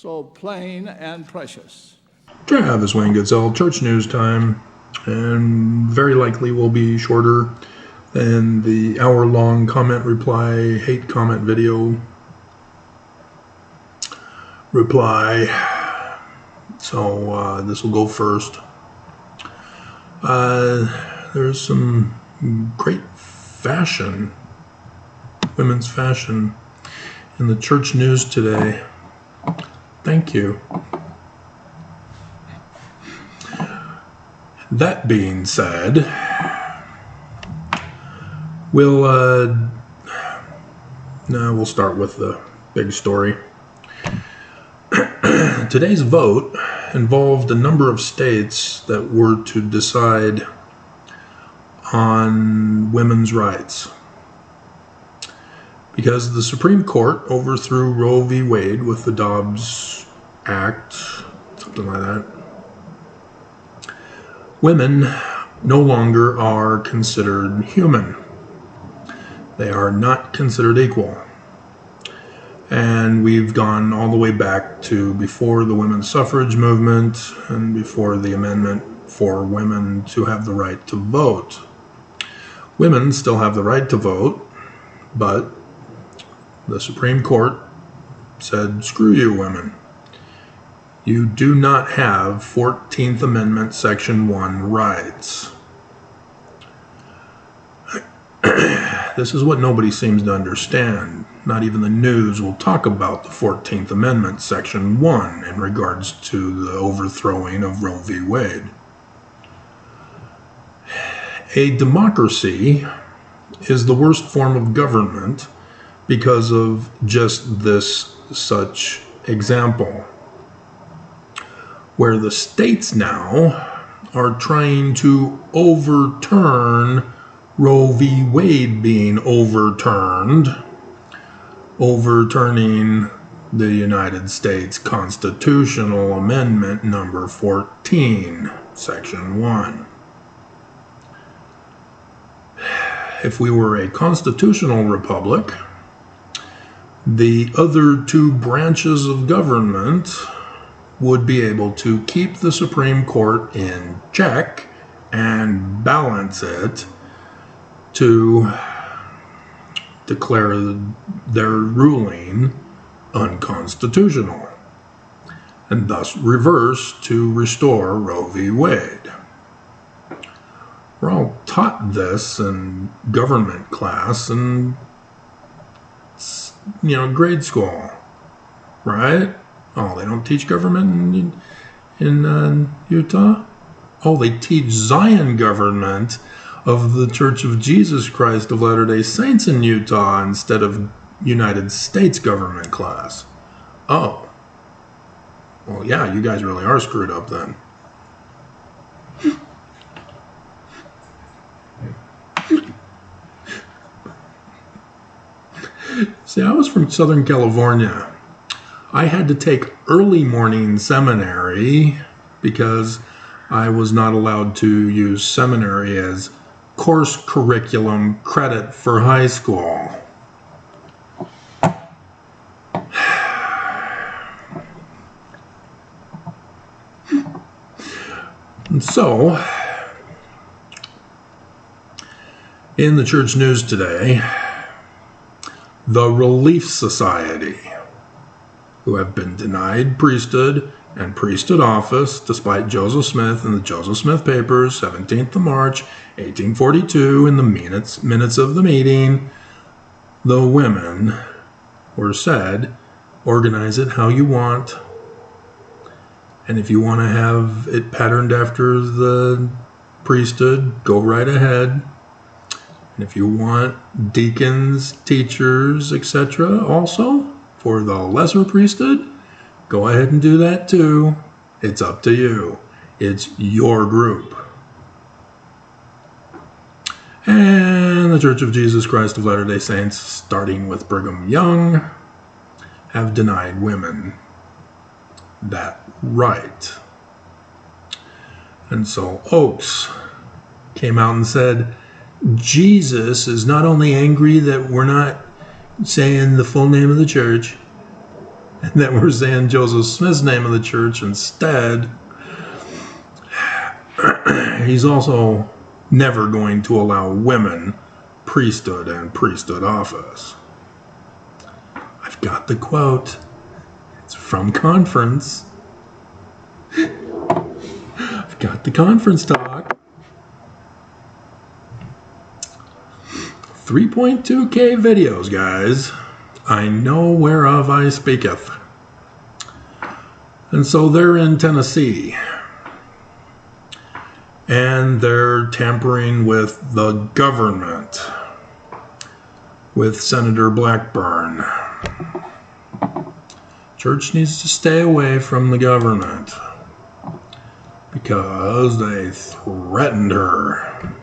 so plain and precious. Travis Wayne Goodsell, Church News Time, and very likely will be shorter than the hour-long comment reply, hate comment video reply. So this will go first. There's some great fashion, women's fashion, in the church news today. Thank you. That being said, we'll start with the big story. Today's vote involved a number of states that were to decide on women's rights, because the Supreme Court overthrew Roe v. Wade with the Dobbs Act, something like that. Women no longer are considered human. They are not considered equal. And we've gone all the way back to before the women's suffrage movement and before the amendment for women to have the right to vote. Women still have the right to vote, but the Supreme Court said, screw you, women. You do not have 14th Amendment Section 1 rights. This is what nobody seems to understand. Not even the news will talk about the 14th Amendment Section 1 in regards to the overthrowing of Roe v. Wade. A democracy is the worst form of government because of just this such example, where the states now are trying to overturn Roe v. Wade being overturning the United States Constitutional Amendment number 14, Section 1. If we were a constitutional republic, the other two branches of government would be able to keep the Supreme Court in check and balance it to declare their ruling unconstitutional, and thus reverse to restore Roe v. Wade. We're all taught this in government class and, grade school, right? Oh, they don't teach government in Utah? Oh, they teach Zion government of the Church of Jesus Christ of Latter-day Saints in Utah instead of United States government class. Oh. Well, yeah, you guys really are screwed up then. See, I was from Southern California. I had to take early morning seminary because I was not allowed to use seminary as course curriculum credit for high school. And so, in the church news today, the Relief Society, who have been denied priesthood and priesthood office despite Joseph Smith and the Joseph Smith Papers, 17th of March, 1842, in the minutes of the meeting, the women were said, organize it how you want, and if you want to have it patterned after the priesthood, go right ahead. And if you want deacons, teachers, etc., also for the lesser priesthood, go ahead and do that too. It's up to you. It's your group. And the Church of Jesus Christ of Latter-day Saints, starting with Brigham Young, have denied women that right. And so Oaks came out and said, Jesus is not only angry that we're not saying the full name of the church, and that we're saying Joseph Smith's name of the church instead, he's also never going to allow women priesthood and priesthood office. I've got the quote. It's from conference. I've got the conference talk. 3.2K videos, guys. I know whereof I speaketh. And so they're in Tennessee. And they're tampering with the government, with Senator Blackburn. Church needs to stay away from the government because they threatened her.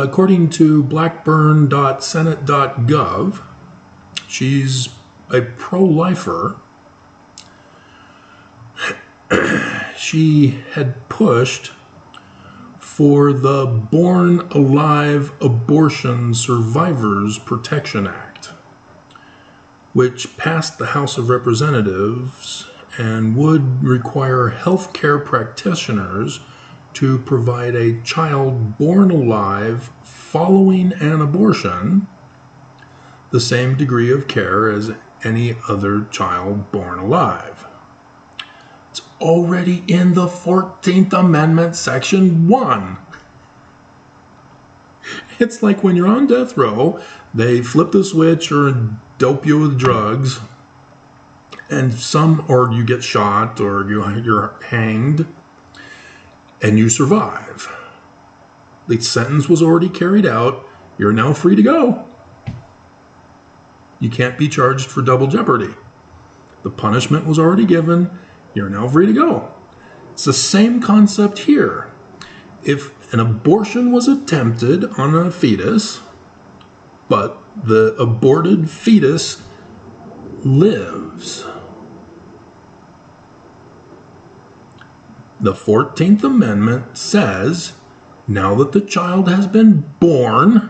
According to blackburn.senate.gov, she's a pro-lifer. She had pushed for the Born Alive Abortion Survivors Protection Act, which passed the House of Representatives and would require healthcare practitioners to provide a child born alive following an abortion the same degree of care as any other child born alive. It's already in the 14th Amendment, Section 1. It's like when you're on death row, they flip the switch or dope you with drugs, and or you get shot or you're hanged, and you survive. The sentence was already carried out. You're now free to go. You can't be charged for double jeopardy. The punishment was already given. You're now free to go. It's the same concept here. If an abortion was attempted on a fetus, but the aborted fetus lives, the 14th Amendment says, now that the child has been born,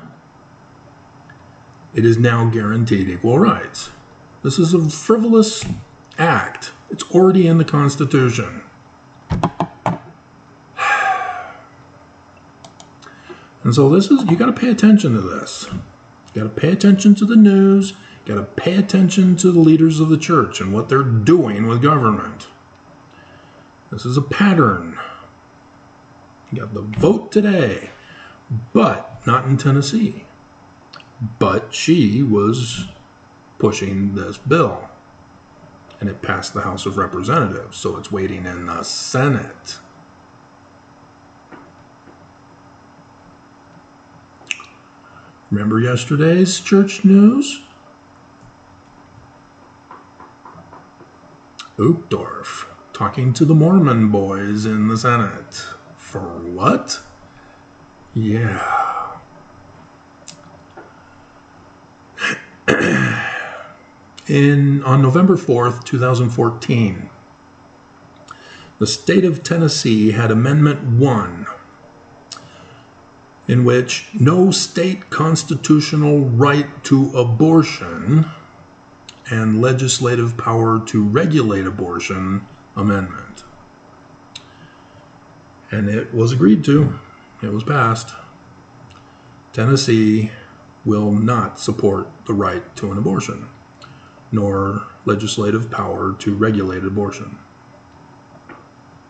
it is now guaranteed equal rights. This is a frivolous act. It's already in the Constitution. And so you got to pay attention to this. You got to pay attention to the news. You got to pay attention to the leaders of the church and what they're doing with government. This is a pattern. You got the vote today, but not in Tennessee. But she was pushing this bill, and it passed the House of Representatives, so it's waiting in the Senate. Remember yesterday's church news? Uchtdorf talking to the Mormon boys in the Senate. For what? Yeah. On November 4th, 2014, the state of Tennessee had Amendment 1, in which no state constitutional right to abortion and legislative power to regulate abortion amendment. And it was agreed to. It was passed. Tennessee will not support the right to an abortion, nor legislative power to regulate abortion.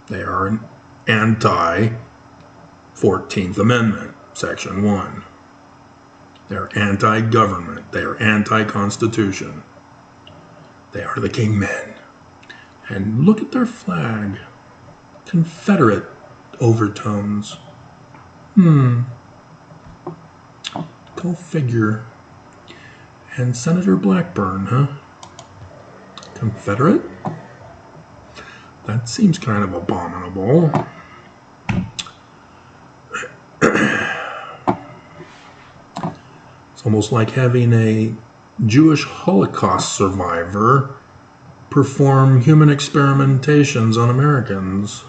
They are an anti-14th Amendment, Section 1. They're anti-government. They are anti-constitution. They are the king men. And look at their flag. Confederate overtones. Go figure. And Senator Blackburn, huh? Confederate? That seems kind of abominable. It's almost like having a Jewish Holocaust survivor perform human experimentations on Americans.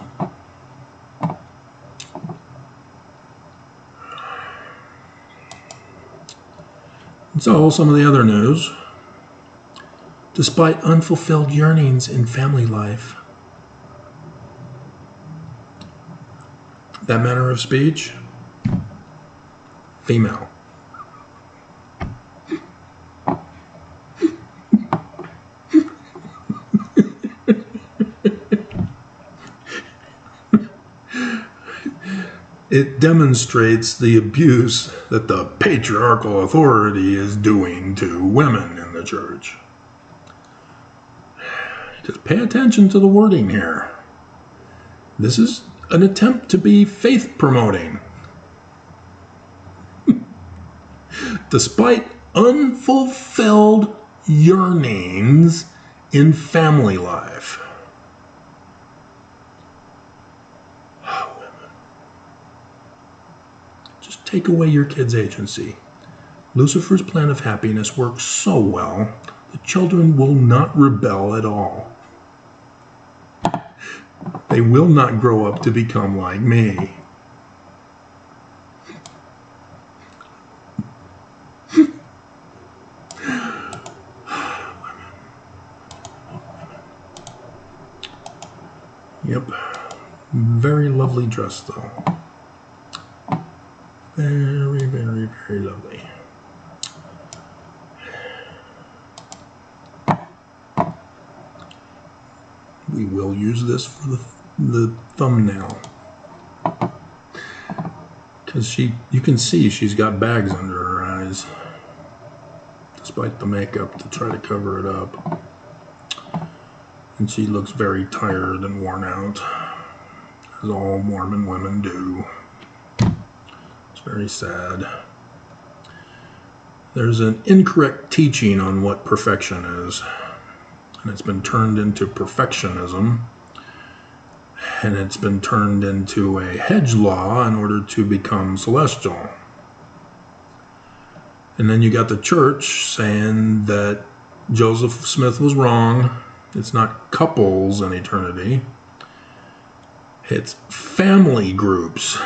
And so, some of the other news. Despite unfulfilled yearnings in family life, that manner of speech, female. It demonstrates the abuse that the patriarchal authority is doing to women in the church. Just pay attention to the wording here. This is an attempt to be faith-promoting. Despite unfulfilled yearnings in family life. Take away your kids' agency. Lucifer's plan of happiness works so well, the children will not rebel at all. They will not grow up to become like me. Yep. Very lovely dress, though. Very, very, very lovely. We will use this for the thumbnail. Because you can see she's got bags under her eyes. Despite the makeup to try to cover it up. And she looks very tired and worn out. As all Mormon women do. Very sad. There's an incorrect teaching on what perfection is, and it's been turned into perfectionism, and it's been turned into a hedge law in order to become celestial. And then you got the church saying that Joseph Smith was wrong. It's not couples in eternity. It's family groups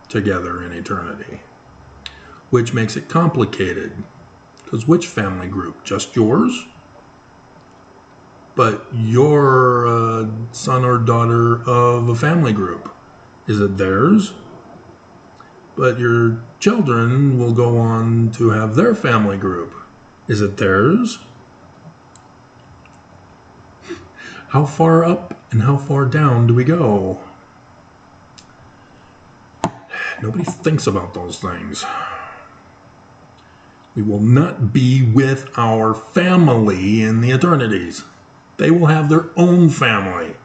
together in eternity, which makes it complicated. Because which family group? Just yours? But you're a son or daughter of a family group. Is it theirs? But your children will go on to have their family group. Is it theirs? How far up and how far down do we go? Nobody thinks about those things. We will not be with our family in the eternities. They will have their own family.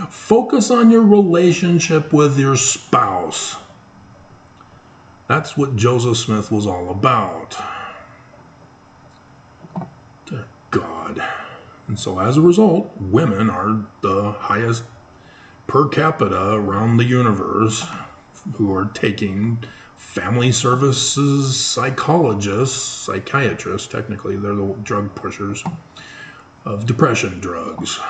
Focus on your relationship with your spouse. That's what Joseph Smith was all about. Dear God. And so as a result, women are the highest per capita around the universe who are taking family services psychologists, psychiatrists, technically they're the drug pushers of depression drugs,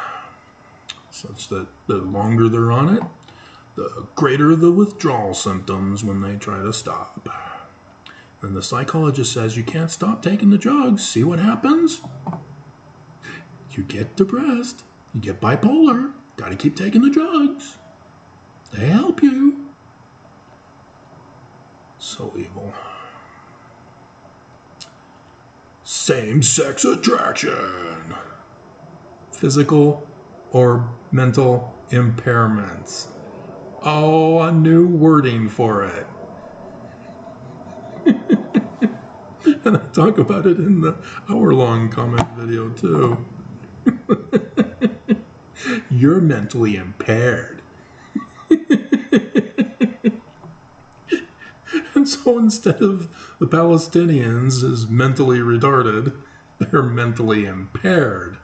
such that the longer they're on it, the greater the withdrawal symptoms when they try to stop. And the psychologist says, you can't stop taking the drugs. See what happens? You get depressed. You get bipolar. Got to keep taking the drugs. They help you. So evil. Same-sex attraction. Physical or mental impairments. Oh, a new wording for it. And I talk about it in the hour-long comment video too. You're mentally impaired. And so instead of the Palestinians as mentally retarded, they're mentally impaired.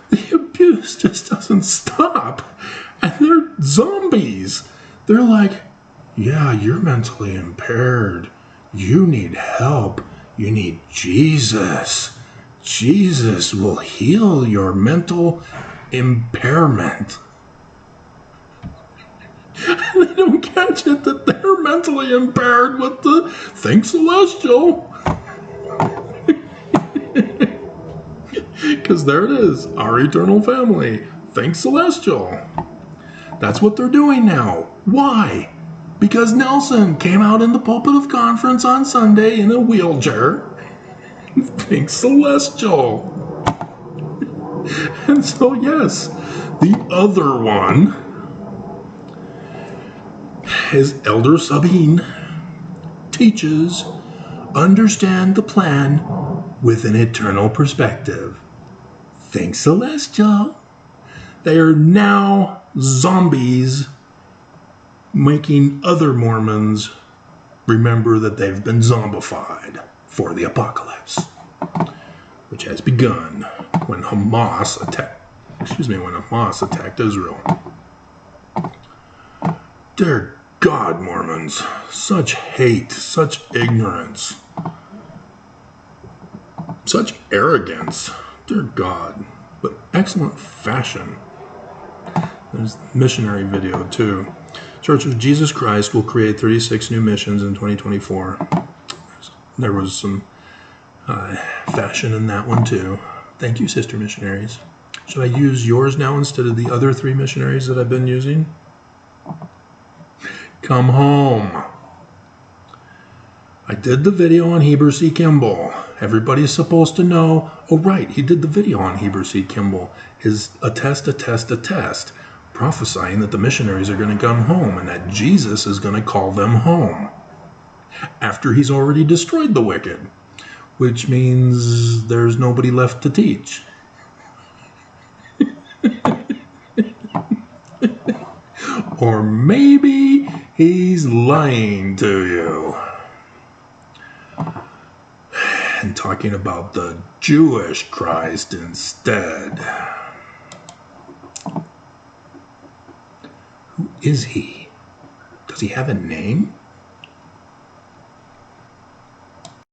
The abuse just doesn't stop. And they're zombies. They're like, yeah, you're mentally impaired. You need help. You need Jesus. Jesus will heal your mental impairment. They don't catch it that they're mentally impaired with the think celestial. Because there it is, our eternal family. Think celestial. That's what they're doing now. Why? Because Nelson came out in the pulpit of conference on Sunday in a wheelchair. Think celestial. And so, yes, the other one is Elder Sabine teaches, understand the plan with an eternal perspective. Think celestial. They are now zombies, making other Mormons remember that they've been zombified for the apocalypse, which has begun when Hamas attacked Israel. Dear God, Mormons, such hate, such ignorance, such arrogance. Dear God, but excellent fashion. There's missionary video too. Church of Jesus Christ will create 36 new missions in 2024. There was some fashion in that one too. Thank you, sister missionaries. Should I use yours now instead of the other 3 missionaries that I've been using? Come home. I did the video on Heber C. Kimball. Everybody's supposed to know, oh right, he did the video on Heber C. Kimball. His attest, prophesying that the missionaries are going to come home and that Jesus is going to call them home after he's already destroyed the wicked, which means there's nobody left to teach. Or maybe he's lying to you and talking about the Jewish Christ instead. Who is he? Does he have a name?